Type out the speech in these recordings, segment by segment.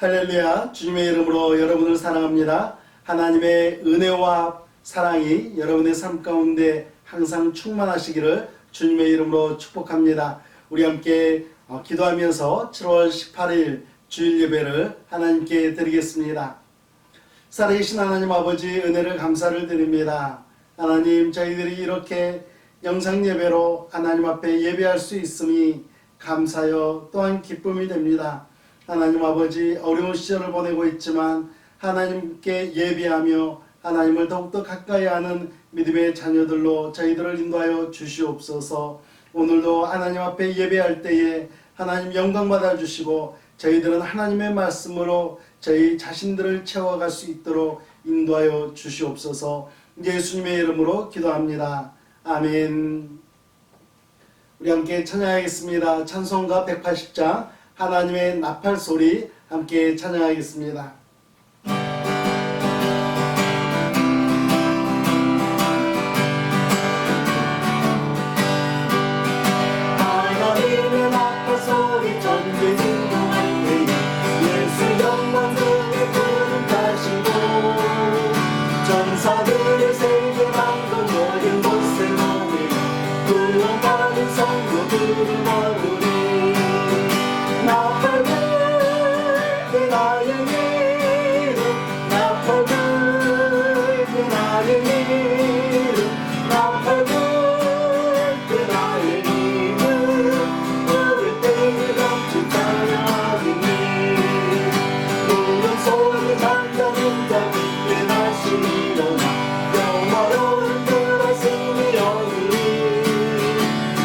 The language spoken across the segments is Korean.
할렐루야. 주님의 이름으로 여러분을 사랑합니다. 하나님의 은혜와 사랑이 여러분의 삶 가운데 항상 충만하시기를 주님의 이름으로 축복합니다. 우리 함께 기도하면서 7월 18일 주일 예배를 하나님께 드리겠습니다. 살아계신 하나님 아버지, 은혜를 감사를 드립니다. 하나님, 저희들이 이렇게 영상 예배로 하나님 앞에 예배할 수 있음이 감사요 또한 기쁨이 됩니다. 하나님 아버지, 어려운 시절을 보내고 있지만 하나님께 예배하며 하나님을 더욱더 가까이 하는 믿음의 자녀들로 저희들을 인도하여 주시옵소서. 오늘도 하나님 앞에 예배할 때에 하나님 영광 받아주시고 저희들은 하나님의 말씀으로 저희 자신들을 채워갈 수 있도록 인도하여 주시옵소서. 예수님의 이름으로 기도합니다. 아멘. 우리 함께 찬양하겠습니다. 찬송가 180장 하나님의 나팔 소리 함께 찬양하겠습니다. 하나님의 나팔 소리 전대 진동할 때에 예수 영광 등에 구름 타시고 전사들의 세계 만국 모든 곳에 모이며 구원받은 성도들을 모으리. 나팔 불게 나의 이름, 나팔 불게 나의 이름, 나팔 불게 나의 이름, 부를 때에 넘친 찬양이니. 물론 소리 잠자는 자 깊게 다시 일어나 영화로운 그의 승리 얻으리.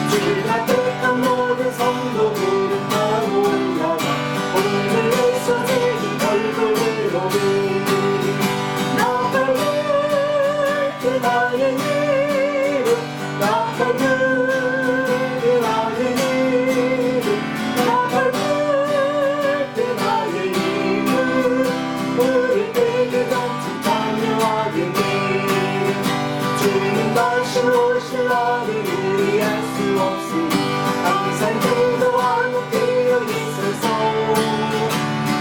주가 택한 모든 성도 구름 타고 올라가 오늘에서 내린 얼굴을 보리. 나팔 불게 나의 이름, 나팔 불게 나의 이름, 나팔 불게 나의 이름, 부를 때에 넘친 찬양하겠네. 주님 다시 오실 날을 우리 알 수 없으니 항상 기도하고 깨어 있어서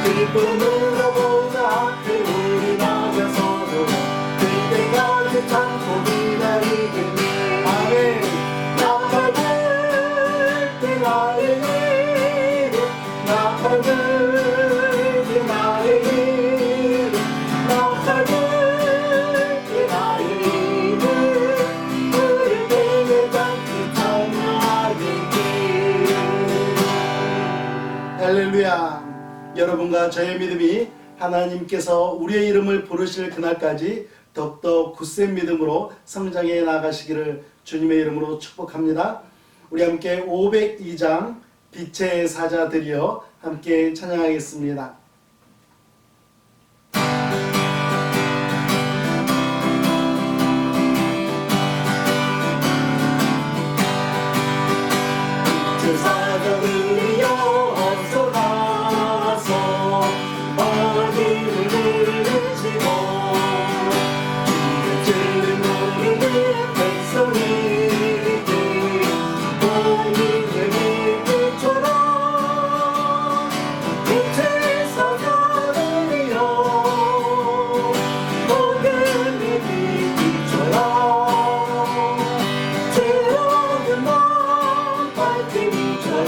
기쁨으로 보다 앞에 우리 나가서도 그때까지 참고 기다리겠네. 아멘. 나팔 불게 나의 이름, 나팔 불게 나의 이름, 나팔 불게 나의 이름, 부를 때에 잠시 찬양하겠네. 할렐루야. 여러분과 저의 믿음이 하나님께서 우리의 이름을 부르실 그날까지 더욱더 굳센 믿음으로 성장해 나가시기를 주님의 이름으로 축복합니다. 우리 함께 502장 빛의 사자들이여 함께 찬양하겠습니다. 그 사자들이여 어서 나와서 어디를 부르시고 주의 죄를 모르는 백성에게 본인의 빛처럼 빛의 사자들이여 복음의 빛처럼 죄 없는 맘 밝힘처럼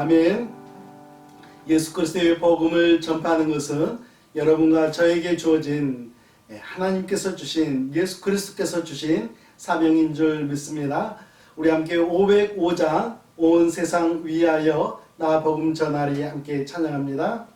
아멘. 예수 그리스도의 복음을 전파하는 것은 여러분과 저에게 주어진 하나님께서 주신 예수 그리스도께서 주신 사명인 줄 믿습니다. 우리 함께 505장 온 세상 위하여 나 복음 전하리 함께 찬양합니다.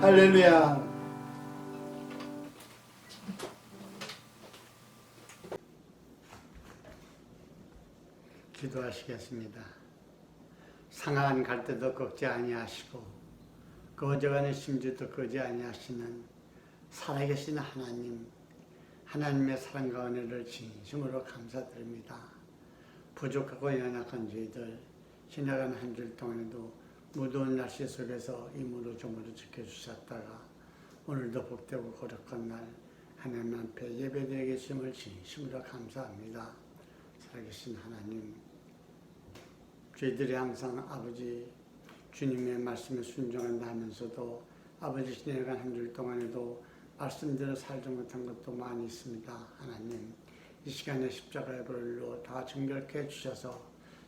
할렐루야. 기도하시겠습니다. 상한 갈대도 꺾지 아니하시고 꺼져가는 심지도 끄지 아니하시는 살아계신 하나님, 하나님의 사랑과 은혜를 진심으로 감사드립니다. 부족하고 연약한 저희들 지나간 한 주 동안에도 무더운 날씨 속에서 이무로 저무로 지켜주셨다가 오늘도 복되고 거룩한 날 하나님 앞에 예배드리게 계심을 진심으로 감사합니다. 살아계신 하나님, 저희들이 항상 아버지 주님의 말씀에 순종한다 하면서도 아버지 지나간 한 주 동안에도 말씀대로 살지 못한 것도 많이 있습니다. 하나님, 이 시간에 십자가의 보혈로 다 정결케 해주셔서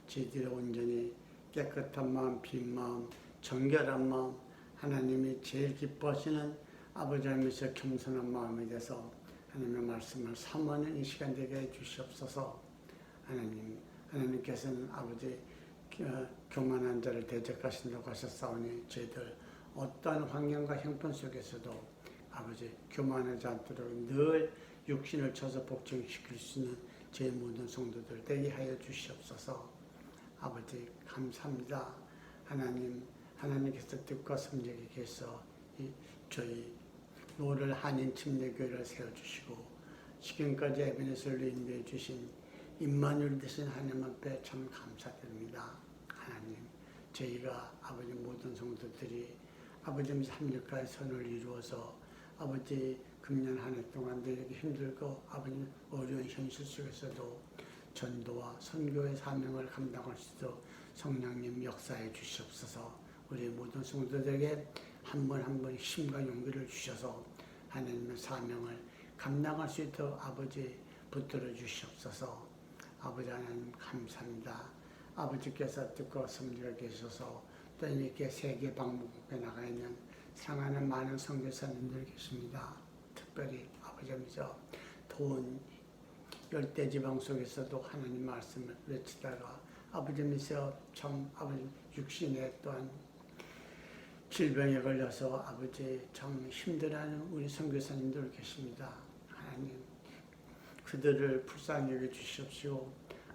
저희들이 온전히 깨끗한 마음, 빈 마음, 정결한 마음, 하나님이 제일 기뻐하시는 아버지 하나님께서 겸손한 마음이 돼서 하나님의 말씀을 사모하는 이 시간 되게 해주시옵소서. 하나님, 하나님께서는 아버지 교만한 자를 대적하신다고 하셨사오니 저희들 어떠한 환경과 형편 속에서도 아버지 교만하지 않도록 늘 육신을 쳐서 복종시킬 수 있는 제 모든 성도들 되게 하여 주시옵소서. 아버지 감사합니다. 하나님, 하나님께서 뜻과 성적에 계셔 저희 노를 한인 침례교회를 세워주시고 지금까지 에베네셀로 인도해 주신 임마누엘 되신 하나님 앞에 참 감사드립니다. 하나님, 저희가 아버지 모든 성도들이 아버지 삼육가의 선을 이루어서 아버지 금년 한 해 동안 늘 이렇게 힘들고 아버님 어려운 현실 속에서도 전도와 선교의 사명을 감당할 수 있도록 성령님 역사해 주시옵소서. 우리 모든 성도들에게 한 번 한 번 힘과 용기를 주셔서 하나님의 사명을 감당할 수 있도록 아버지 붙들어 주시옵소서. 아버지 하나님 감사합니다. 아버지께서 뜻과 섭리가 계셔서 또 이렇게 세계 방문국에 나가 있는 사랑하는 많은 선교사님들 계십니다. 특별히 아버지께서 더운 열대지방 속에서도 하나님 말씀을 외치다가 아버지께서 참 아버지 육신에 또한 질병에 걸려서 아버지 참 힘들어하는 우리 선교사님들 계십니다. 하나님 그들을 불쌍히 여겨 주시옵시오.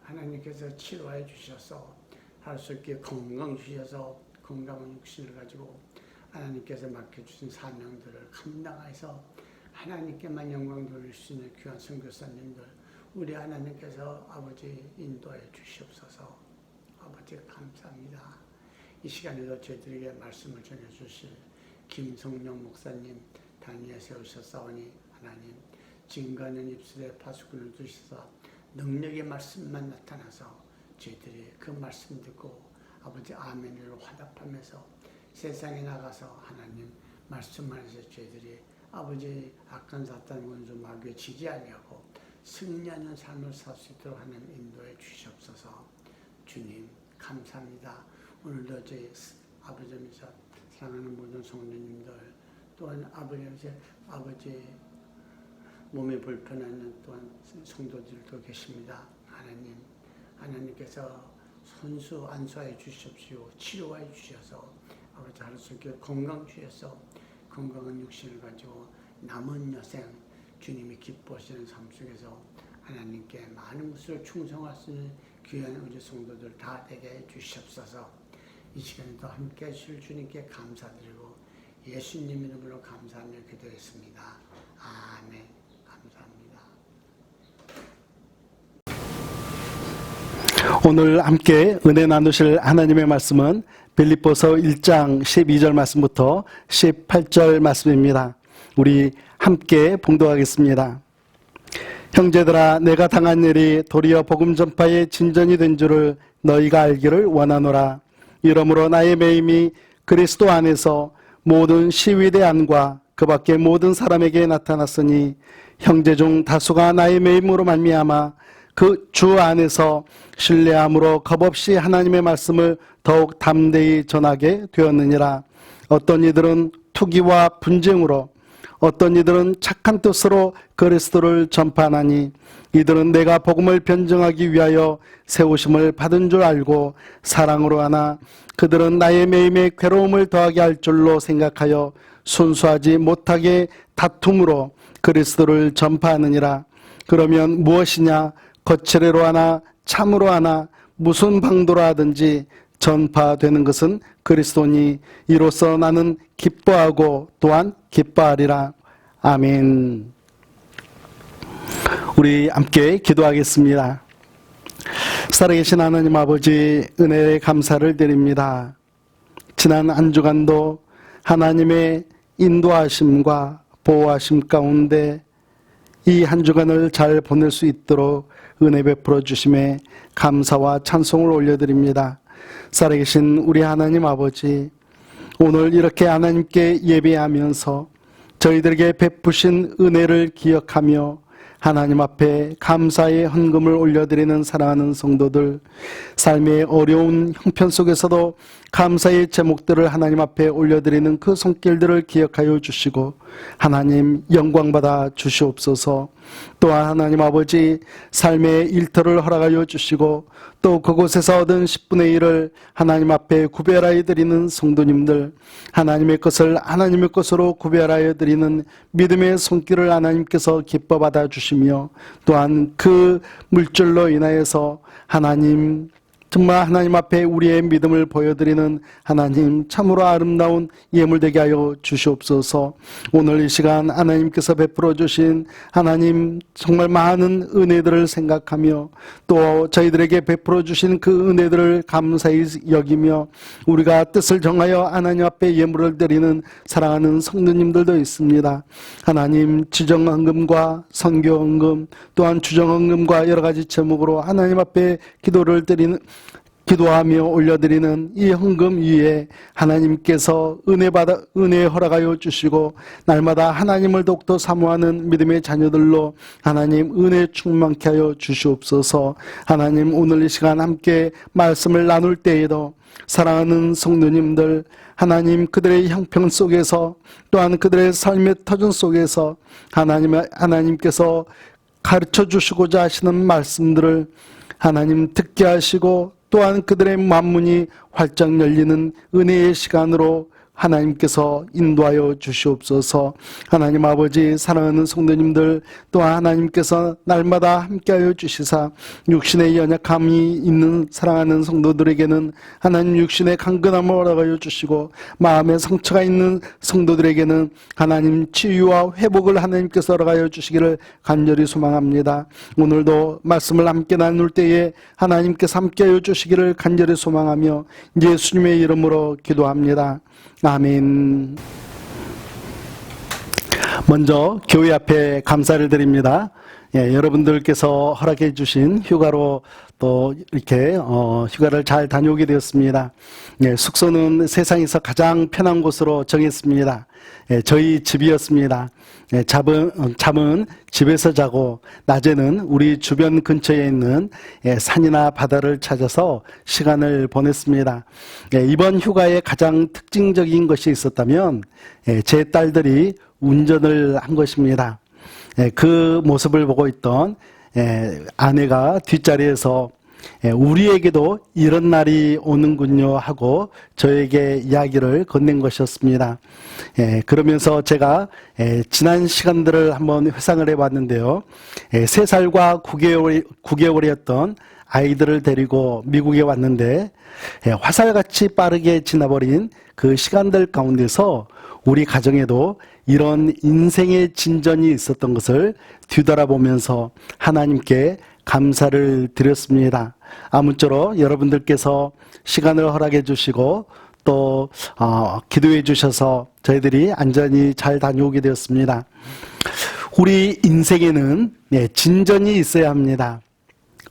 하나님께서 치료해 주셔서 할 수 있게 건강 주셔서 건강한 육신을 가지고 하나님께서 맡겨주신 사명들을 감당해서 하나님께만 영광 돌릴 수 있는 귀한 선교사님들 우리 하나님께서 아버지 인도해 주시옵소서. 아버지 감사합니다. 이 시간에도 저희들에게 말씀을 전해주실 김성령 목사님 단위에 세우셨사오니 하나님 진가는 입술에 파수꾼을 두셔서 능력의 말씀만 나타나서 저희들이 그 말씀 듣고 아버지 아멘으로 화답하면서 세상에 나가서 하나님 말씀하셔서 저희들이 아버지 악한 사탄 원수 마귀에 지지 아니하고 승리하는 삶을 살 수 있도록 하나님 인도해 주시옵소서. 주님 감사합니다. 오늘도 저희 아버지면서 사랑하는 모든 성도님들 또한 아버지 몸에 불편한 또한 성도들도 계십니다. 하나님께서 손수 안수하여 주십시오. 치료하여 주셔서 아버지 할 수 있게 건강 주셔서 건강한 육신을 가지고 남은 여생 주님이 기뻐하시는 삶 속에서 하나님께 많은 것을 충성할 수 있는 귀한 우리 성도들 다 되게 해 주시옵소서. 이 시간에도 함께 하실 주님께 감사드리고 예수님 이름으로 감사하며 기도했습니다. 아멘. 감사합니다. 오늘 함께 은혜 나누실 하나님의 말씀은 빌립보서 1장 12절 말씀부터 18절 말씀입니다. 우리 함께 봉독하겠습니다. 형제들아 내가 당한 일이 도리어 복음 전파의 진전이 된 줄을 너희가 알기를 원하노라. 이러므로 나의 매임이 그리스도 안에서 모든 시위대 안과 그 밖에 모든 사람에게 나타났으니 형제 중 다수가 나의 매임으로 말미암아 그 주 안에서 신뢰함으로 겁없이 하나님의 말씀을 더욱 담대히 전하게 되었느니라. 어떤 이들은 투기와 분쟁으로 어떤 이들은 착한 뜻으로 그리스도를 전파하나니 이들은 내가 복음을 변증하기 위하여 세우심을 받은 줄 알고 사랑으로 하나 그들은 나의 매임에 괴로움을 더하게 할 줄로 생각하여 순수하지 못하게 다툼으로 그리스도를 전파하느니라. 그러면 무엇이냐 거칠애로 하나 참으로 하나 무슨 방도로 하든지 전파되는 것은 그리스도니 이로써 나는 기뻐하고 또한 기뻐하리라. 아멘. 우리 함께 기도하겠습니다. 살아계신 하나님 아버지 은혜에 감사를 드립니다. 지난 한 주간도 하나님의 인도하심과 보호하심 가운데 이 한 주간을 잘 보낼 수 있도록 은혜 베풀어 주심에 감사와 찬송을 올려드립니다. 살아계신 우리 하나님 아버지, 오늘 이렇게 하나님께 예배하면서 저희들에게 베푸신 은혜를 기억하며 하나님 앞에 감사의 헌금을 올려드리는 사랑하는 성도들, 삶의 어려운 형편 속에서도 감사의 제목들을 하나님 앞에 올려드리는 그 손길들을 기억하여 주시고 하나님 영광받아 주시옵소서. 또한 하나님 아버지 삶의 일터를 허락하여 주시고 또 그곳에서 얻은 10분의 1을 하나님 앞에 구별하여 드리는 성도님들, 하나님의 것을 하나님의 것으로 구별하여 드리는 믿음의 손길을 하나님께서 기뻐 받아 주시며 또한 그 물질로 인하여서 하나님 정말 하나님 앞에 우리의 믿음을 보여드리는 하나님 참으로 아름다운 예물 되게 하여 주시옵소서. 오늘 이 시간 하나님께서 베풀어 주신 하나님 정말 많은 은혜들을 생각하며 또 저희들에게 베풀어 주신 그 은혜들을 감사히 여기며 우리가 뜻을 정하여 하나님 앞에 예물을 드리는 사랑하는 성도님들도 있습니다. 하나님 지정헌금과 선교헌금 또한 주정헌금과 여러 가지 제목으로 하나님 앞에 기도하며 올려드리는 이 헌금 위에 하나님께서 은혜 허락하여 주시고 날마다 하나님을 더욱더 사모하는 믿음의 자녀들로 하나님 은혜 충만케 하여 주시옵소서. 하나님 오늘 이 시간 함께 말씀을 나눌 때에도 사랑하는 성도님들 하나님 그들의 형편 속에서 또한 그들의 삶의 터전 속에서 하나님께서 가르쳐 주시고자 하시는 말씀들을 하나님 듣게 하시고 또한 그들의 만문이 활짝 열리는 은혜의 시간으로 하나님께서 인도하여 주시옵소서. 하나님 아버지 사랑하는 성도님들 또한 하나님께서 날마다 함께하여 주시사 육신의 연약함이 있는 사랑하는 성도들에게는 하나님 육신의 강건함을 허락하여 주시고 마음의 상처가 있는 성도들에게는 하나님 치유와 회복을 하나님께서 허락하여 주시기를 간절히 소망합니다. 오늘도 말씀을 함께 나눌 때에 하나님께서 함께하여 주시기를 간절히 소망하며 예수님의 이름으로 기도합니다. 아멘. 먼저 교회 앞에 감사를 드립니다. 여러분들께서 허락해 주신 휴가로 또 이렇게 휴가를 잘 다녀오게 되었습니다. 숙소는 세상에서 가장 편한 곳으로 정했습니다. 저희 집이었습니다. 잠은 집에서 자고 낮에는 우리 주변 근처에 있는 산이나 바다를 찾아서 시간을 보냈습니다. 이번 휴가에 가장 특징적인 것이 있었다면 제 딸들이 운전을 한 것입니다. 그 모습을 보고 있던 아내가 뒷자리에서 우리에게도 이런 날이 오는군요 하고 저에게 이야기를 건넨 것이었습니다. 그러면서 제가 지난 시간들을 한번 회상을 해봤는데요. 3살과 9개월이었던 아이들을 데리고 미국에 왔는데 화살같이 빠르게 지나버린 그 시간들 가운데서 우리 가정에도 이런 인생의 진전이 있었던 것을 뒤돌아보면서 하나님께 감사를 드렸습니다. 아무쪼록 여러분들께서 시간을 허락해 주시고 또 기도해 주셔서 저희들이 안전히 잘 다녀오게 되었습니다. 우리 인생에는 진전이 있어야 합니다.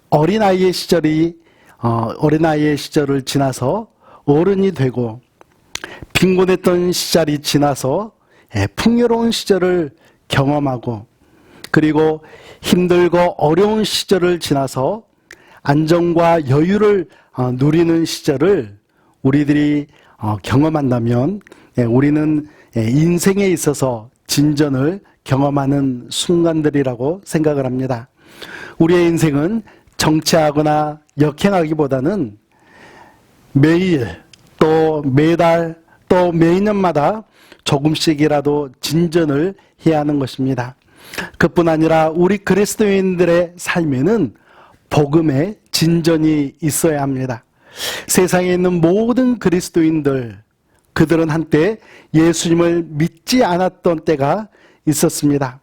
어린아이의 시절을 지나서 어른이 되고 빈곤했던 시절이 지나서 풍요로운 시절을 경험하고 그리고 힘들고 어려운 시절을 지나서 안정과 여유를 누리는 시절을 우리들이 경험한다면 우리는 인생에 있어서 진전을 경험하는 순간들이라고 생각을 합니다. 우리의 인생은 정체하거나 역행하기보다는 매일 또 매달 또 매년마다 조금씩이라도 진전을 해야 하는 것입니다. 그뿐 아니라 우리 그리스도인들의 삶에는 복음의 진전이 있어야 합니다. 세상에 있는 모든 그리스도인들, 그들은 한때 예수님을 믿지 않았던 때가 있었습니다.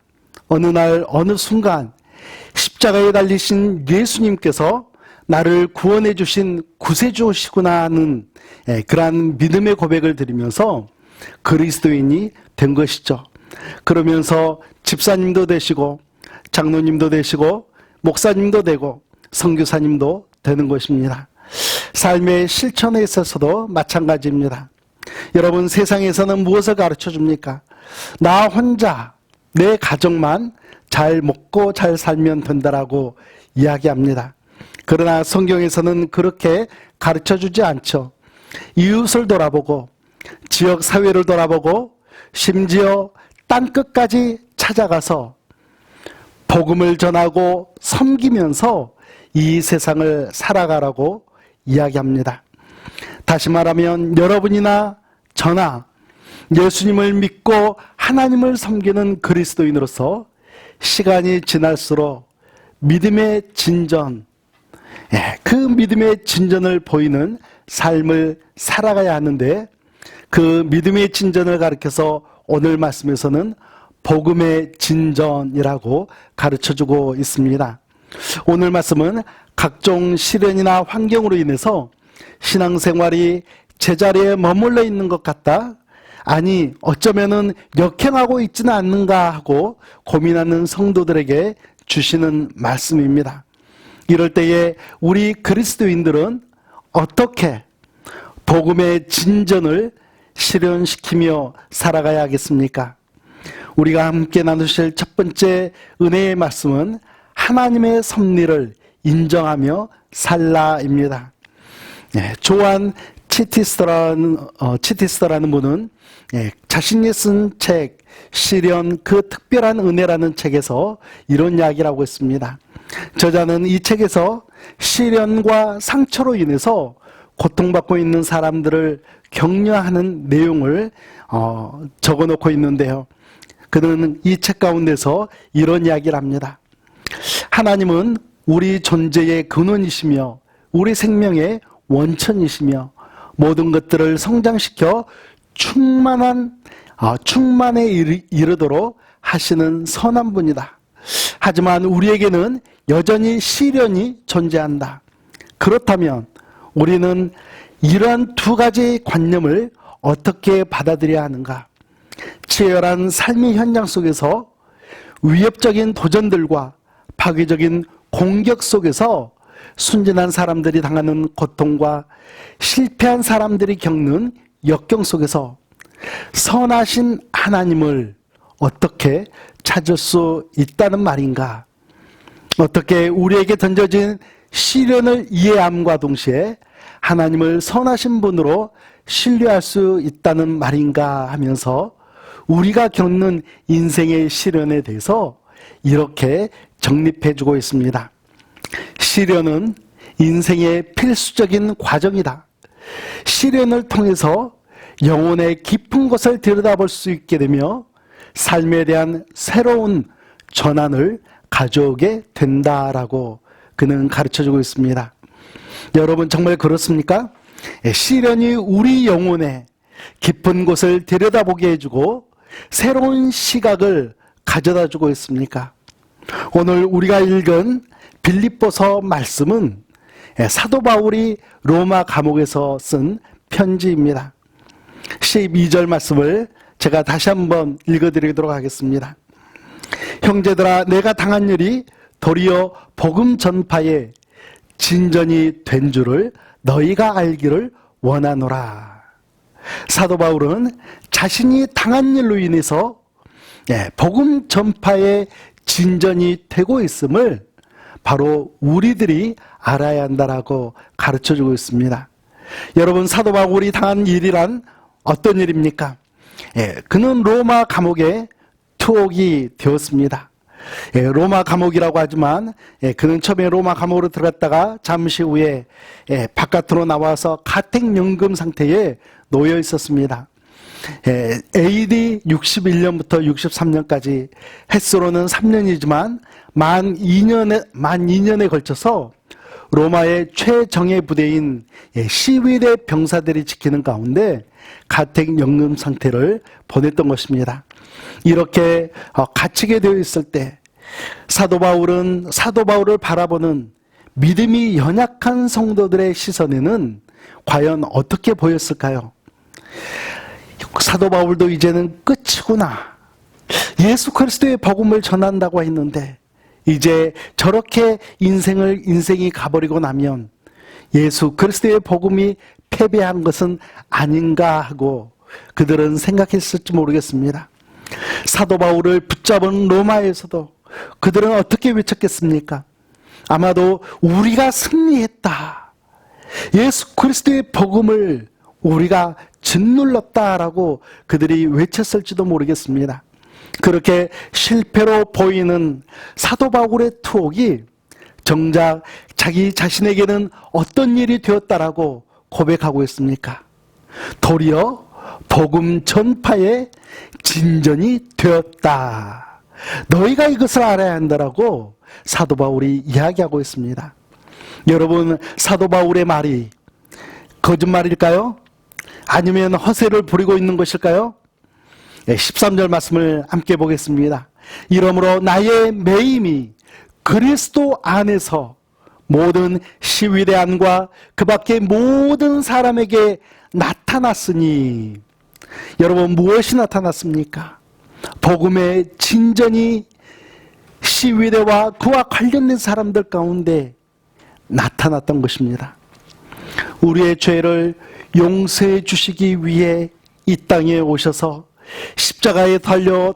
어느 날 어느 순간 십자가에 달리신 예수님께서 나를 구원해 주신 구세주시구나 하는 그러한 믿음의 고백을 드리면서 그리스도인이 된 것이죠. 그러면서 집사님도 되시고 장로님도 되시고 목사님도 되고 선교사님도 되는 것입니다. 삶의 실천에 있어서도 마찬가지입니다. 여러분 세상에서는 무엇을 가르쳐 줍니까? 나 혼자 내 가정만 잘 먹고 잘 살면 된다라고 이야기합니다. 그러나 성경에서는 그렇게 가르쳐 주지 않죠. 이웃을 돌아보고 지역 사회를 돌아보고 심지어 땅끝까지 찾아가서 복음을 전하고 섬기면서 이 세상을 살아가라고 이야기합니다. 다시 말하면 여러분이나 저나 예수님을 믿고 하나님을 섬기는 그리스도인으로서 시간이 지날수록 믿음의 진전, 그 믿음의 진전을 보이는 삶을 살아가야 하는데 그 믿음의 진전을 가리켜서 오늘 말씀에서는 복음의 진전이라고 가르쳐주고 있습니다. 오늘 말씀은 각종 시련이나 환경으로 인해서 신앙생활이 제자리에 머물러 있는 것 같다. 아니 어쩌면은 역행하고 있지는 않는가 하고 고민하는 성도들에게 주시는 말씀입니다. 이럴 때에 우리 그리스도인들은 어떻게 복음의 진전을 실현시키며 살아가야 하겠습니까? 우리가 함께 나누실 첫 번째 은혜의 말씀은 하나님의 섭리를 인정하며 살라입니다. 조한 치티스터라는 분은 자신이 쓴 책 시련 그 특별한 은혜라는 책에서 이런 이야기를 하고 있습니다. 저자는 이 책에서 시련과 상처로 인해서 고통받고 있는 사람들을 격려하는 내용을 적어놓고 있는데요. 그는 이 책 가운데서 이런 이야기를 합니다. 하나님은 우리 존재의 근원이시며 우리 생명의 원천이시며 모든 것들을 성장시켜 충만에 이르도록 하시는 선한 분이다. 하지만 우리에게는 여전히 시련이 존재한다. 그렇다면 우리는 이러한 두 가지 관념을 어떻게 받아들여야 하는가? 치열한 삶의 현장 속에서 위협적인 도전들과 파괴적인 공격 속에서 순진한 사람들이 당하는 고통과 실패한 사람들이 겪는 역경 속에서 선하신 하나님을 어떻게 찾을 수 있다는 말인가? 어떻게 우리에게 던져진 시련을 이해함과 동시에 하나님을 선하신 분으로 신뢰할 수 있다는 말인가 하면서 우리가 겪는 인생의 시련에 대해서 이렇게 정립해주고 있습니다. 시련은 인생의 필수적인 과정이다. 시련을 통해서 영혼의 깊은 것을 들여다볼 수 있게 되며 삶에 대한 새로운 전환을 가져오게 된다라고 그는 가르쳐주고 있습니다. 여러분 정말 그렇습니까? 시련이 우리 영혼의 깊은 곳을 들여다보게 해주고 새로운 시각을 가져다주고 있습니까? 오늘 우리가 읽은 빌립보서 말씀은 사도 바울이 로마 감옥에서 쓴 편지입니다. 12절 말씀을 제가 다시 한번 읽어드리도록 하겠습니다. 형제들아, 내가 당한 일이 도리어 복음 전파에 진전이 된 줄을 너희가 알기를 원하노라. 사도 바울은 자신이 당한 일로 인해서 복음 전파에 진전이 되고 있음을 바로 우리들이 알아야 한다라고 가르쳐주고 있습니다. 여러분, 사도 바울이 당한 일이란 어떤 일입니까? 그는 로마 감옥에 투옥이 되었습니다. 로마 감옥이라고 하지만 그는 처음에 로마 감옥으로 들어갔다가 잠시 후에 바깥으로 나와서 가택연금 상태에 놓여 있었습니다. AD 61년부터 63년까지 햇수로는 3년이지만 만 2년에 걸쳐서 로마의 최정예 부대인 시위대 병사들이 지키는 가운데 가택연금 상태를 보냈던 것입니다. 이렇게 갇히게 되어 있을 때 사도 바울을 바라보는 믿음이 연약한 성도들의 시선에는 과연 어떻게 보였을까요? 사도 바울도 이제는 끝이구나. 예수 그리스도의 복음을 전한다고 했는데 이제 저렇게 인생이 가버리고 나면 예수 그리스도의 복음이 패배한 것은 아닌가 하고 그들은 생각했을지 모르겠습니다. 사도 바울을 붙잡은 로마에서도 그들은 어떻게 외쳤겠습니까? 아마도 우리가 승리했다. 예수 그리스도의 복음을 우리가 짓눌렀다라고 그들이 외쳤을지도 모르겠습니다. 그렇게 실패로 보이는 사도 바울의 투옥이 정작 자기 자신에게는 어떤 일이 되었다라고 고백하고 있습니까? 도리어 복음 전파에 진전이 되었다. 너희가 이것을 알아야 한다라고 사도 바울이 이야기하고 있습니다. 여러분, 사도 바울의 말이 거짓말일까요? 아니면 허세를 부리고 있는 것일까요? 13절 말씀을 함께 보겠습니다. 이러므로 나의 매임이 그리스도 안에서 모든 시위대 안과 그 밖의 모든 사람에게 나타났으니, 여러분, 무엇이 나타났습니까? 복음의 진전이 시위대와 그와 관련된 사람들 가운데 나타났던 것입니다. 우리의 죄를 용서해 주시기 위해 이 땅에 오셔서 십자가에 달려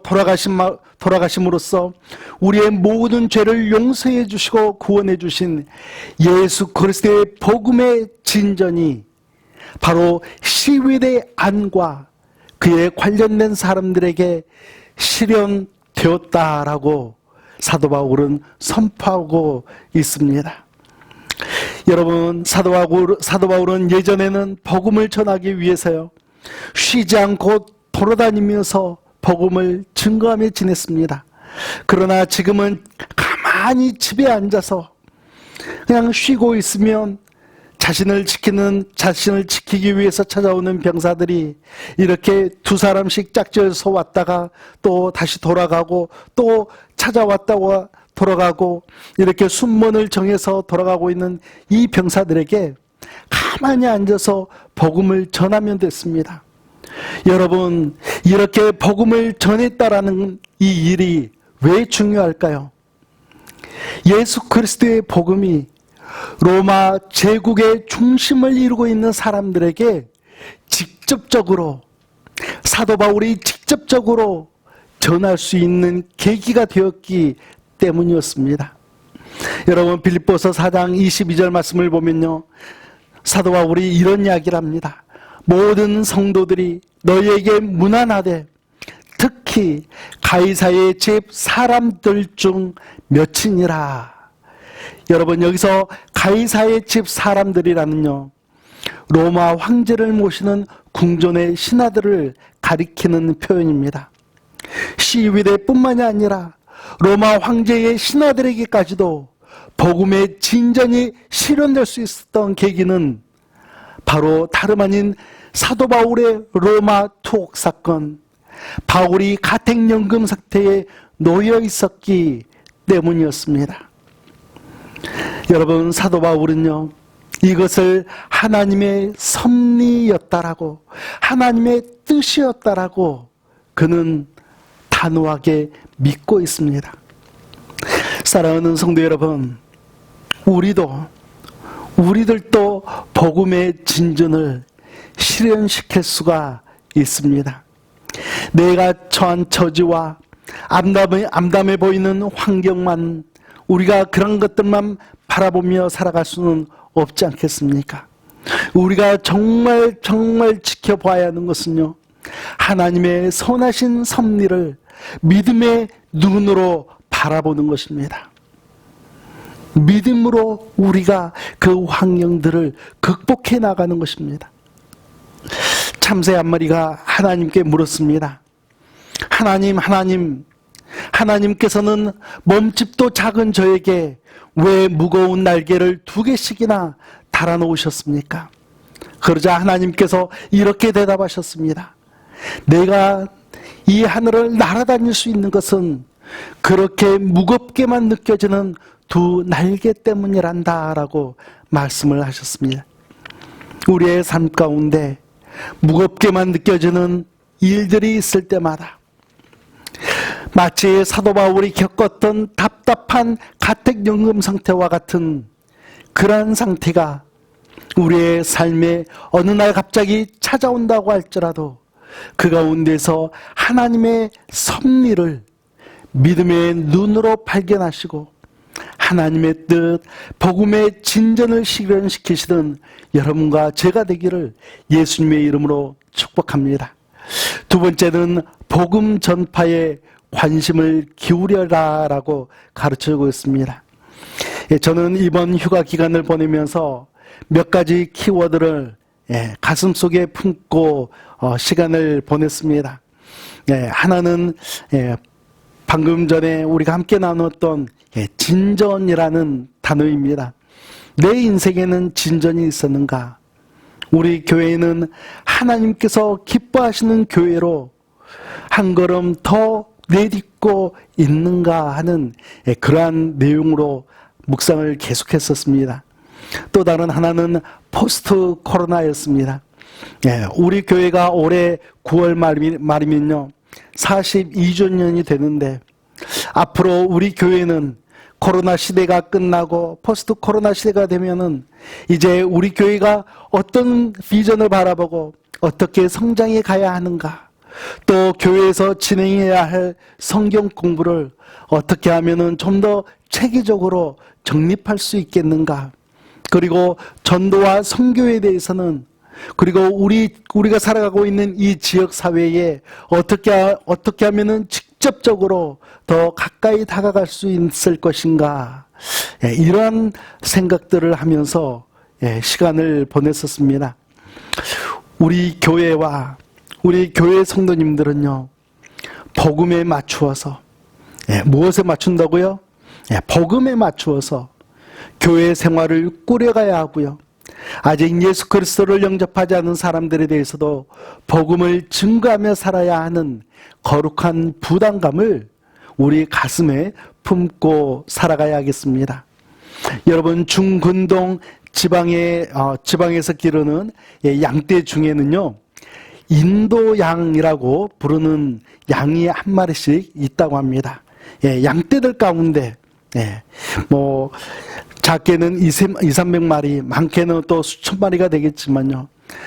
돌아가심으로써 우리의 모든 죄를 용서해 주시고 구원해 주신 예수 그리스도의 복음의 진전이 바로 시위대 안과 그에 관련된 사람들에게 실현되었다라고 사도 바울은 선포하고 있습니다. 여러분, 사도 바울은 예전에는 복음을 전하기 위해서요, 쉬지 않고 돌아다니면서 복음을 증거하며 지냈습니다. 그러나 지금은 가만히 집에 앉아서 그냥 쉬고 있으면 자신을 지키기 위해서 찾아오는 병사들이 이렇게 두 사람씩 짝지어서 왔다가 또 다시 돌아가고, 또 찾아왔다가 돌아가고, 이렇게 순번을 정해서 돌아가고 있는 이 병사들에게 가만히 앉아서 복음을 전하면 됐습니다. 여러분, 이렇게 복음을 전했다라는 이 일이 왜 중요할까요? 예수 그리스도의 복음이 로마 제국의 중심을 이루고 있는 사람들에게 직접적으로, 사도 바울이 직접적으로 전할 수 있는 계기가 되었기 때문이었습니다. 여러분, 빌립보서 4장 22절 말씀을 보면요, 사도 바울이 이런 이야기를 합니다. 모든 성도들이 너희에게 문안하되 특히 가이사의 집 사람들 중 몇이니라. 여러분, 여기서 가이사의 집 사람들이라는요, 로마 황제를 모시는 궁전의 신하들을 가리키는 표현입니다. 시위대뿐만이 아니라 로마 황제의 신하들에게까지도 복음의 진전이 실현될 수 있었던 계기는 바로 다름 아닌 사도 바울의 로마 투옥 사건, 바울이 가택연금 상태에 놓여 있었기 때문이었습니다. 여러분, 사도 바울은요, 이것을 하나님의 섭리였다라고, 하나님의 뜻이었다라고 그는 단호하게 믿고 있습니다. 사랑하는 성도 여러분, 우리들도 복음의 진전을 실현시킬 수가 있습니다. 내가 처한 처지와 암담해 보이는 환경만, 우리가 그런 것들만 바라보며 살아갈 수는 없지 않겠습니까? 우리가 정말 지켜봐야 하는 것은요, 하나님의 선하신 섭리를 믿음의 눈으로 바라보는 것입니다. 믿음으로 우리가 그 환경들을 극복해 나가는 것입니다. 참새 한 마리가 하나님께 물었습니다. 하나님께서는 몸집도 작은 저에게 왜 무거운 날개를 2개씩이나 달아놓으셨습니까? 그러자 하나님께서 이렇게 대답하셨습니다. 내가 이 하늘을 날아다닐 수 있는 것은 그렇게 무겁게만 느껴지는 2 날개 때문이란다 라고 말씀을 하셨습니다. 우리의 삶 가운데 무겁게만 느껴지는 일들이 있을 때마다 마치 사도 바울이 겪었던 답답한 가택연금 상태와 같은 그러한 상태가 우리의 삶에 어느 날 갑자기 찾아온다고 할지라도 그 가운데서 하나님의 섭리를 믿음의 눈으로 발견하시고 하나님의 뜻, 복음의 진전을 실현시키시던 여러분과 제가 되기를 예수님의 이름으로 축복합니다. 두 번째는 복음 전파에 관심을 기울여라 라고 가르쳐주고 있습니다. 저는 이번 휴가 기간을 보내면서 몇 가지 키워드를 가슴속에 품고 시간을 보냈습니다. 하나는 방금 전에 우리가 함께 나눴던 진전이라는 단어입니다. 내 인생에는 진전이 있었는가? 우리 교회는 하나님께서 기뻐하시는 교회로 한 걸음 더 내딛고 있는가 하는 그러한 내용으로 묵상을 계속했었습니다. 또 다른 하나는 포스트 코로나였습니다. 우리 교회가 올해 9월 말이면요 42주년이 되는데, 앞으로 우리 교회는 코로나 시대가 끝나고 포스트 코로나 시대가 되면은 이제 우리 교회가 어떤 비전을 바라보고 어떻게 성장해 가야 하는가, 또 교회에서 진행해야 할 성경 공부를 어떻게 하면은 좀 더 체계적으로 정립할 수 있겠는가, 그리고 전도와 선교에 대해서는, 그리고 우리가 살아가고 있는 이 지역 사회에 어떻게 하면은 직접적으로 더 가까이 다가갈 수 있을 것인가, 이러한 생각들을 하면서 시간을 보냈었습니다. 우리 교회와 우리 교회 성도님들은요, 복음에 맞추어서, 무엇에 맞춘다고요? 복음에 맞추어서 교회 생활을 꾸려가야 하고요, 아직 예수 그리스도를 영접하지 않은 사람들에 대해서도 복음을 증거하며 살아야 하는 거룩한 부담감을 우리 가슴에 품고 살아가야겠습니다. 여러분, 중근동 지방에서 기르는 양떼 중에는요, 인도 양이라고 부르는 양이 한 마리씩 있다고 합니다. 양떼들 가운데 작게는 200~300마리, 많게는 또 수천 마리가 되겠지만요,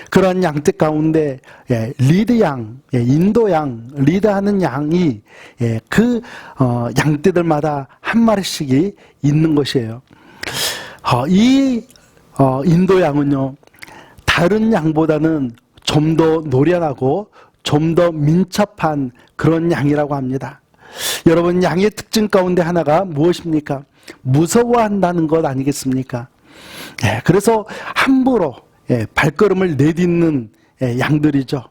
그런 양떼 가운데 리드 양, 인도 양, 리드하는 양이 그 양떼들마다 한 마리씩이 있는 것이에요. 이 인도 양은요, 다른 양보다는 좀 더 노련하고 좀 더 민첩한 그런 양이라고 합니다. 여러분, 양의 특징 가운데 하나가 무엇입니까? 무서워한다는 것 아니겠습니까? 그래서 함부로 발걸음을 내딛는 양들이죠.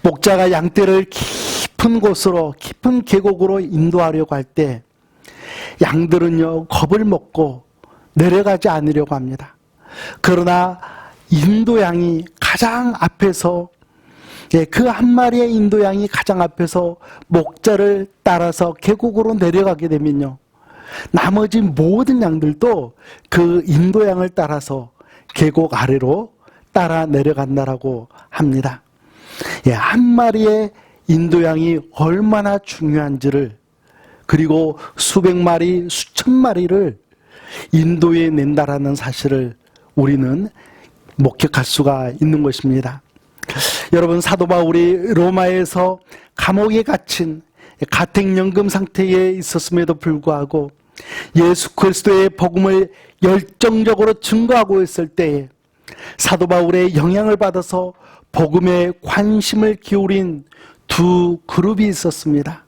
목자가 양떼를 깊은 곳으로, 깊은 계곡으로 인도하려고 할 때 양들은요, 겁을 먹고 내려가지 않으려고 합니다. 그러나 인도 양이 가장 앞에서, 그 한 마리의 인도 양이 가장 앞에서 목자를 따라서 계곡으로 내려가게 되면요, 나머지 모든 양들도 그 인도 양을 따라서 계곡 아래로 따라 내려간다라고 합니다. 한 마리의 인도 양이 얼마나 중요한지를, 그리고 수백 마리, 수천 마리를 인도에 낸다라는 사실을 우리는 목격할 수가 있는 것입니다. 여러분, 사도 바울이 로마에서 감옥에 갇힌 가택연금 상태에 있었음에도 불구하고 예수 그리스도의 복음을 열정적으로 증거하고 있을 때에 사도 바울의 영향을 받아서 복음에 관심을 기울인 두 그룹이 있었습니다.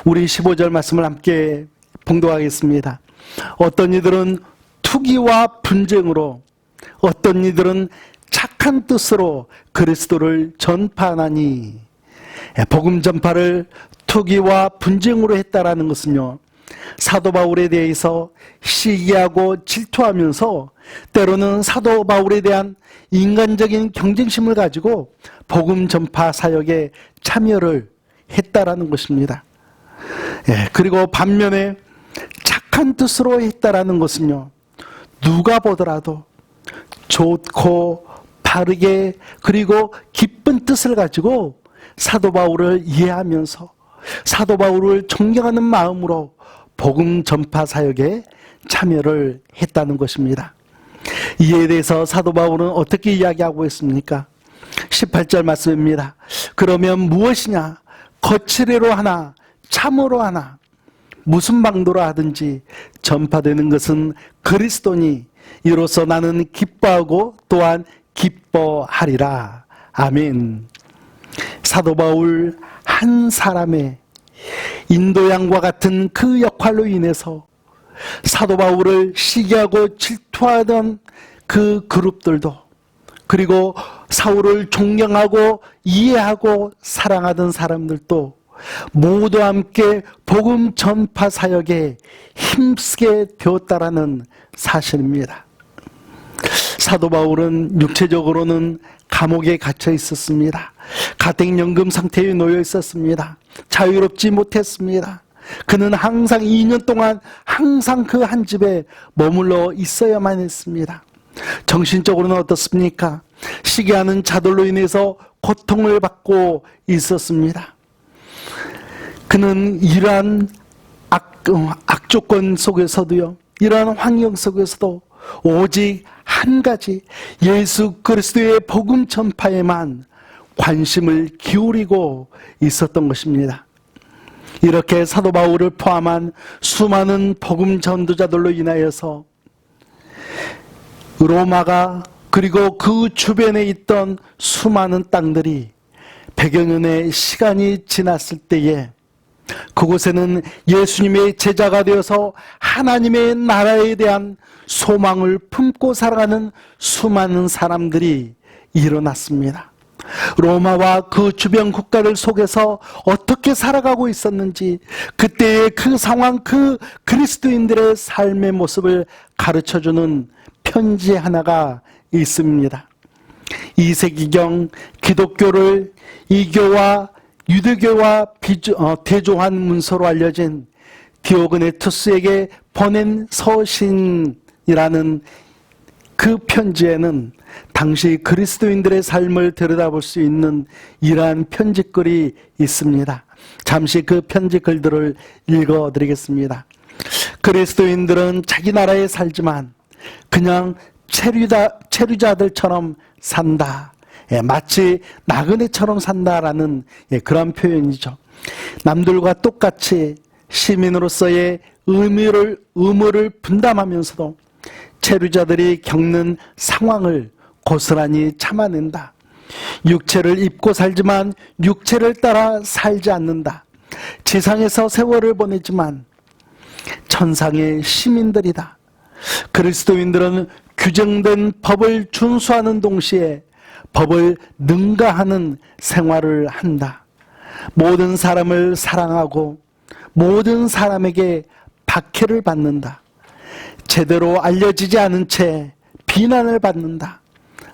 우리 15절 말씀을 함께 봉독하겠습니다. 어떤 이들은 투기와 분쟁으로, 어떤 이들은 착한 뜻으로 그리스도를 전파하나니, 복음 전파를 투기와 분쟁으로 했다라는 것은요, 사도 바울에 대해서 시기하고 질투하면서 때로는 사도 바울에 대한 인간적인 경쟁심을 가지고 복음 전파 사역에 참여를 했다라는 것입니다. 그리고 반면에 착한 뜻으로 했다라는 것은요, 누가 보더라도 좋고 바르게, 그리고 기쁜 뜻을 가지고 사도 바울을 이해하면서 사도 바울을 존경하는 마음으로 복음 전파 사역에 참여를 했다는 것입니다. 이에 대해서 사도 바울은 어떻게 이야기하고 있습니까? 18절 말씀입니다. 그러면 무엇이냐? 거칠애로 하나, 참으로 하나, 무슨 방도로 하든지 전파되는 것은 그리스도니 이로써 나는 기뻐하고 또한 기뻐하리라. 아멘. 사도 바울 한 사람의 인도양과 같은 그 역할로 인해서 사도 바울을 시기하고 질투하던 그 그룹들도, 그리고 사울을 존경하고 이해하고 사랑하던 사람들도 모두 함께 복음 전파 사역에 힘쓰게 되었다라는 사실입니다. 사도 바울은 육체적으로는 감옥에 갇혀 있었습니다. 가택연금 상태에 놓여 있었습니다. 자유롭지 못했습니다. 그는 항상 2년 동안 항상 그 한 집에 머물러 있어야만 했습니다. 정신적으로는 어떻습니까? 시기하는 자들로 인해서 고통을 받고 있었습니다. 그는 이러한 악조건 속에서도요, 이러한 환경 속에서도 오직 한 가지 예수 그리스도의 복음 전파에만 관심을 기울이고 있었던 것입니다. 이렇게 사도 바울을 포함한 수많은 복음 전도자들로 인하여서 로마가 그리고 그 주변에 있던 수많은 땅들이 100여 년의 시간이 지났을 때에 그곳에는 예수님의 제자가 되어서 하나님의 나라에 대한 소망을 품고 살아가는 수많은 사람들이 일어났습니다. 로마와 그 주변 국가들 속에서 어떻게 살아가고 있었는지, 그때의 그 상황, 그 그리스도인들의 삶의 모습을 가르쳐주는 편지 하나가 있습니다. 2세기경 기독교를 이교와 유대교와 대조한 문서로 알려진 디오그네투스에게 보낸 서신이라는 그 편지에는 당시 그리스도인들의 삶을 들여다볼 수 있는 이러한 편지글이 있습니다. 잠시 그 편지글들을 읽어드리겠습니다. 그리스도인들은 자기 나라에 살지만 그냥 체류자들처럼 산다. 마치 나그네처럼 산다라는 그런 표현이죠. 남들과 똑같이 시민으로서의 의무를 분담하면서도 체류자들이 겪는 상황을 고스란히 참아낸다. 육체를 입고 살지만 육체를 따라 살지 않는다. 지상에서 세월을 보내지만 천상의 시민들이다. 그리스도인들은 규정된 법을 준수하는 동시에 법을 능가하는 생활을 한다. 모든 사람을 사랑하고 모든 사람에게 박해를 받는다. 제대로 알려지지 않은 채 비난을 받는다.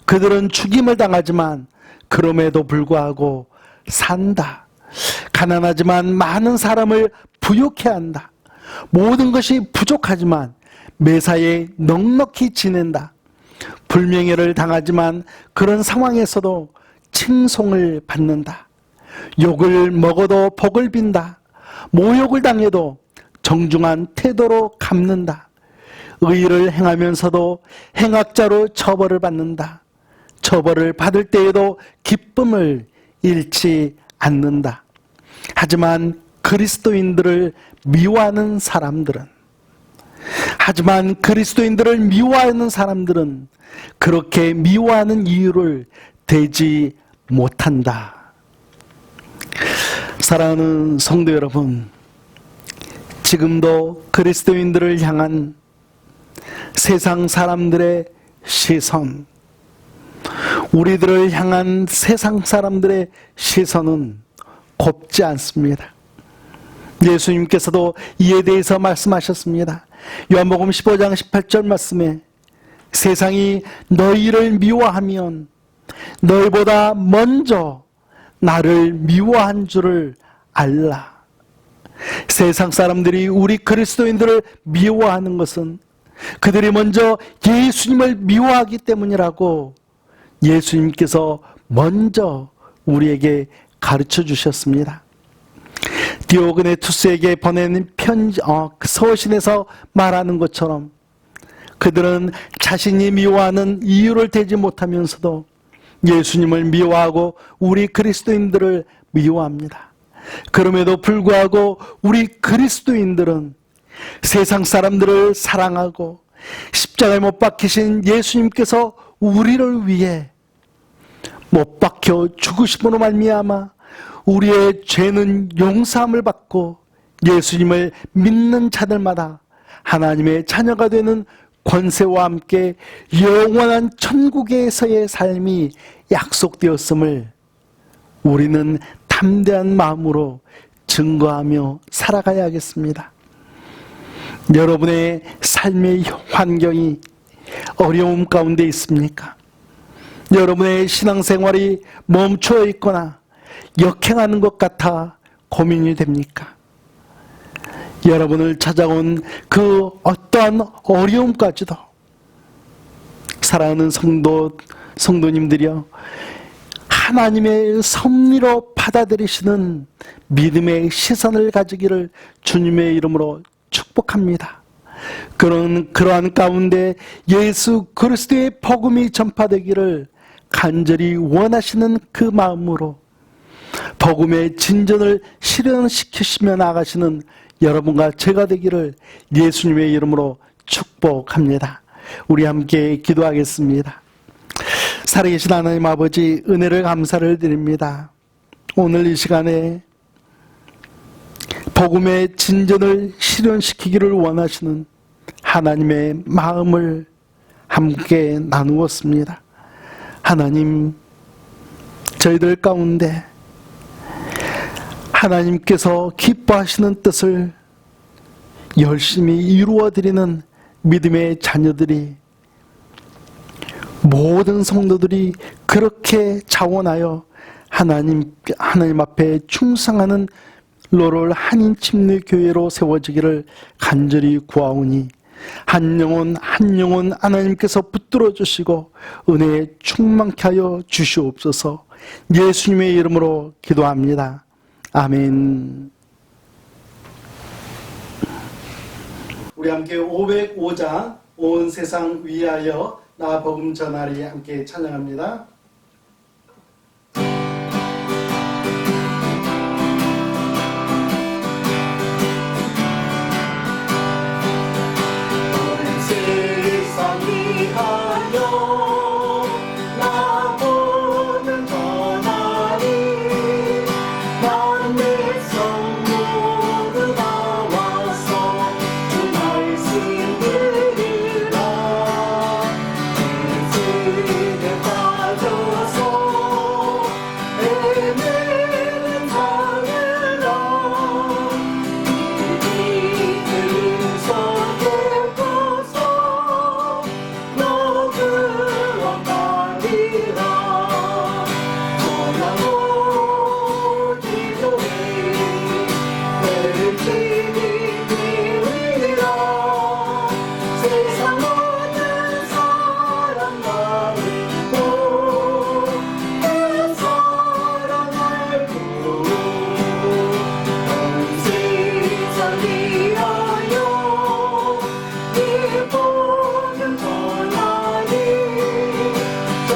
그들은 죽임을 당하지만 그럼에도 불구하고 산다. 가난하지만 많은 사람을 부욕해 한다. 모든 것이 부족하지만 매사에 넉넉히 지낸다. 불명예를 당하지만 그런 상황에서도 칭송을 받는다. 욕을 먹어도 복을 빈다. 모욕을 당해도 정중한 태도로 갚는다. 의의를 행하면서도 행악자로 처벌을 받는다. 처벌을 받을 때에도 기쁨을 잃지 않는다. 하지만 그리스도인들을 미워하는 사람들은 그렇게 미워하는 이유를 대지 못한다. 사랑하는 성도 여러분, 지금도 그리스도인들을 향한 세상 사람들의 시선, 우리들을 향한 세상 사람들의 시선은 곱지 않습니다. 예수님께서도 이에 대해서 말씀하셨습니다. 요한복음 15장 18절 말씀에 세상이 너희를 미워하면 너희보다 먼저 나를 미워한 줄을 알라. 세상 사람들이 우리 그리스도인들을 미워하는 것은 그들이 먼저 예수님을 미워하기 때문이라고 예수님께서 먼저 우리에게 가르쳐 주셨습니다. 디오그네투스에게 보낸 서신에서 말하는 것처럼 그들은 자신이 미워하는 이유를 대지 못하면서도 예수님을 미워하고 우리 그리스도인들을 미워합니다. 그럼에도 불구하고 우리 그리스도인들은 세상 사람들을 사랑하고 십자가에 못 박히신 예수님께서 우리를 위해 못 박혀 죽으심으로 말미암아 우리의 죄는 용서함을 받고 예수님을 믿는 자들마다 하나님의 자녀가 되는 권세와 함께 영원한 천국에서의 삶이 약속되었음을 우리는 담대한 마음으로 증거하며 살아가야 하겠습니다. 여러분의 삶의 환경이 어려움 가운데 있습니까? 여러분의 신앙생활이 멈춰 있거나 역행하는 것 같아 고민이 됩니까? 여러분을 찾아온 그 어떠한 어려움까지도 사랑하는 성도님들이여, 하나님의 섭리로 받아들이시는 믿음의 시선을 가지기를 주님의 이름으로 축복합니다. 그러한 가운데 예수 그리스도의 복음이 전파되기를 간절히 원하시는 그 마음으로 복음의 진전을 실현시키시며 나가시는 여러분과 제가 되기를 예수님의 이름으로 축복합니다. 우리 함께 기도하겠습니다. 살아계신 하나님 아버지, 은혜를 감사를 드립니다. 오늘 이 시간에 복음의 진전을 실현시키기를 원하시는 하나님의 마음을 함께 나누었습니다. 하나님, 저희들 가운데 하나님께서 기뻐하시는 뜻을 열심히 이루어드리는 믿음의 자녀들이, 모든 성도들이 그렇게 자원하여 하나님 앞에 충성하는 로롤 한인침례교회로 세워지기를 간절히 구하오니 한 영혼 한 영혼 하나님께서 붙들어 주시고 은혜에 충만케 하여 주시옵소서. 예수님의 이름으로 기도합니다. 아멘. 우리 함께 505장 온 세상 위하여 나 복음 전하리 함께 찬양합니다. 세상 위하여 나 복음 전하리. 많은 백성 모두 나와서 주 말씀 들으라. 세대 빠져서 헤매는 자들아, 이 들음선 예뻐서 너 구원받으라. 전하고 기도해 내를 힘이 되리라. 세상 모든 사람 말고 그 사랑 알고 온 세상 위하여 네 복음 전하리. 저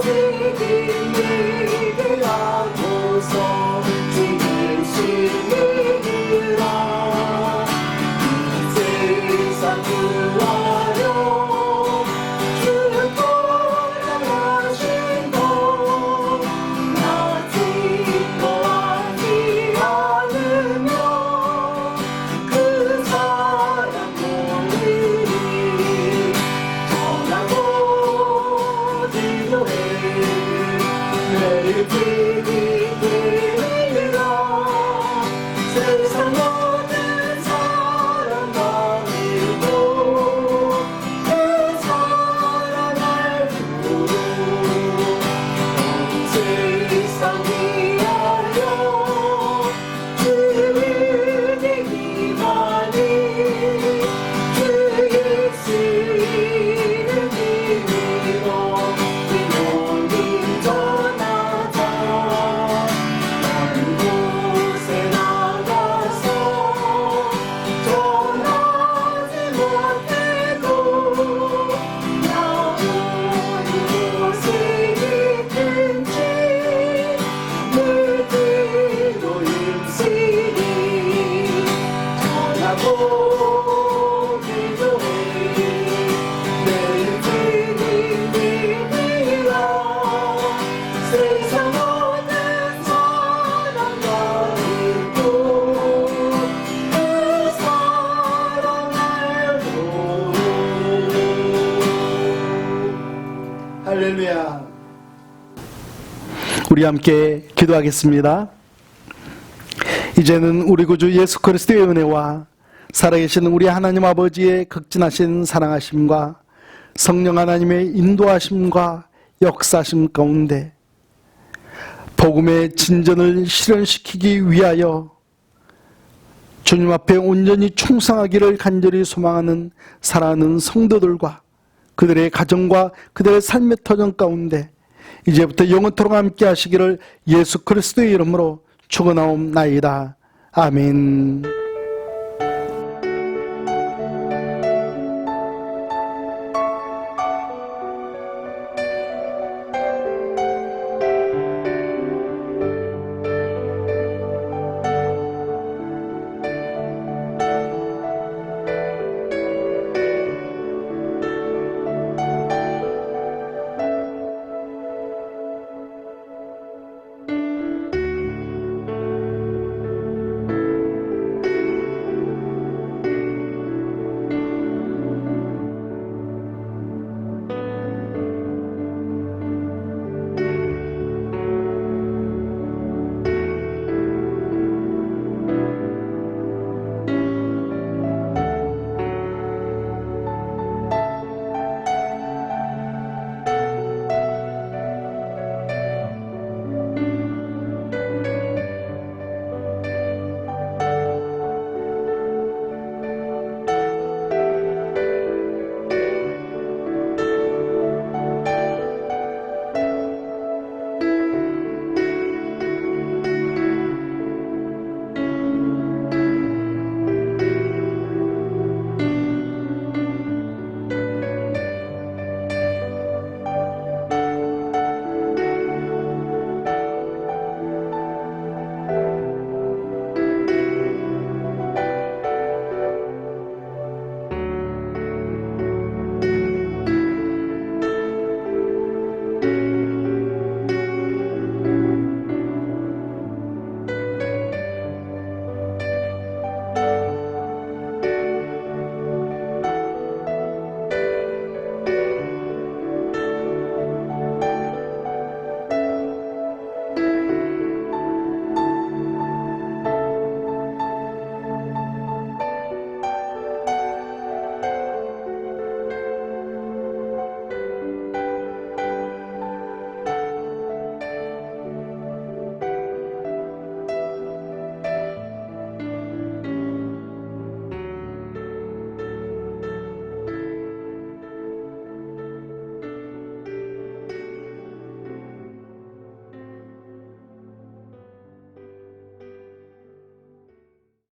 지금 내게 하고서 지금 신으라. 이 세상 구하려 주권하신 것 나 기뻐하지 않으며 그 사랑 모르니. 전하고 기도해 내를 힘이 되리라. 세상 모든 사람 말고 그 사랑 알고 온 세상 위하여 주를 기만이. 주 예수 이름 믿으러 기도님 전하자. 다른 곳에 나가서 전하지 못해도 나 오는 곳에 있든지 물들고 임시니. 전하고 기도해 내일 주님 믿으라. 세상 모든 사람 말고 그 사랑 알고. 할렐루야. 우리 함께 기도하겠습니다. 이제는 우리 구주 예수 그리스도의 은혜와 살아계신 우리 하나님 아버지의 극진하신 사랑하심과 성령 하나님의 인도하심과 역사심 가운데 복음의 진전을 실현시키기 위하여 주님 앞에 온전히 충성하기를 간절히 소망하는 사랑하는 성도들과 그들의 가정과 그들의 삶의 터전 가운데 이제부터 영원토록 함께 하시기를 예수 그리스도의 이름으로 축원하옵나이다. 아멘.